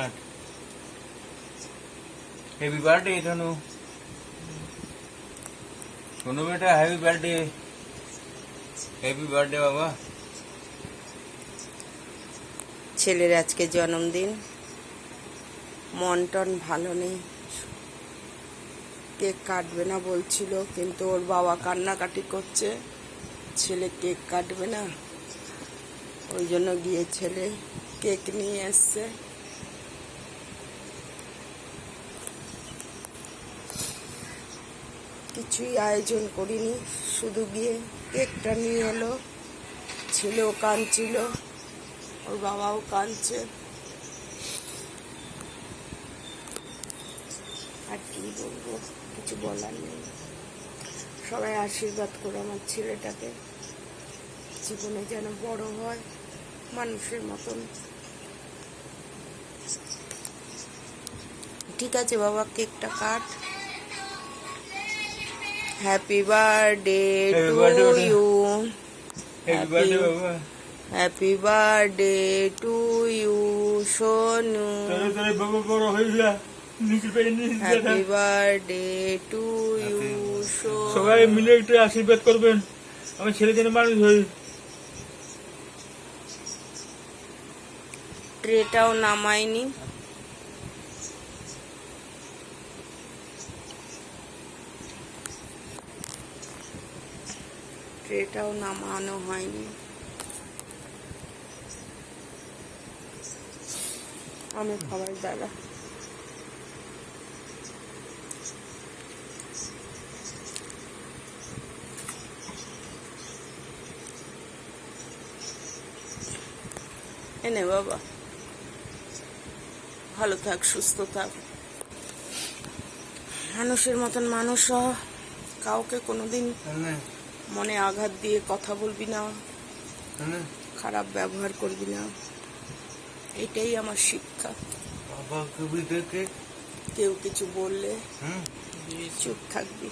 কাট। Happy birthday Sonu. Sonu बेटा happy birthday. Happy birthday बाबा। ছেলের আজকে জন্মদিন, মন টন ভালো নেই, কেক কাটবে না বলছিল, কিন্তু ওর বাবা কান্নাকাটি করছে, ছেলে কেক কাটবে না, ওই জন্য গিয়ে ছেলে কেক নিয়ে এসছে। কিছুই আয়োজন করিনি, শুধু গিয়ে কেকটা নিয়ে এলো। ছেলেও কাঁদছিল, ওর বাবাও কাঁদছে। আর কি বলবো, কিছু বলার নেই। সবাই আশীর্বাদ করো আমার ছেলেটাকে, জীবনে যেন বড় হয় মানুষের মতন। ঠিক আছে বাবা, কেকটা কাট। Happy birthday to you. Happy birthday बाबा। Happy birthday to you Sonu. तेरे बाबा बड़ा हो गया। नीचे पे happy birthday to you Sonu. সবাই মিলে একটু আশীর্বাদ করবেন, আমার ছেলে যেন মানুষ হয়। ট্রেটাও নামাইনি, ট্রেটাও নামানো হয়নি। আমি খাবার দাদা এনে বাবা, ভালো থাক, সুস্থ থাক, মানুষের মতন মানুষ হ। কাউকে কোনোদিন মনে আঘাত দিয়ে কথা বলবি না, খারাপ ব্যবহার করবি না, এটাই আমার শিক্ষা। বাবা কবি দেখে কেউ কিছু বললে চুপ থাকবি।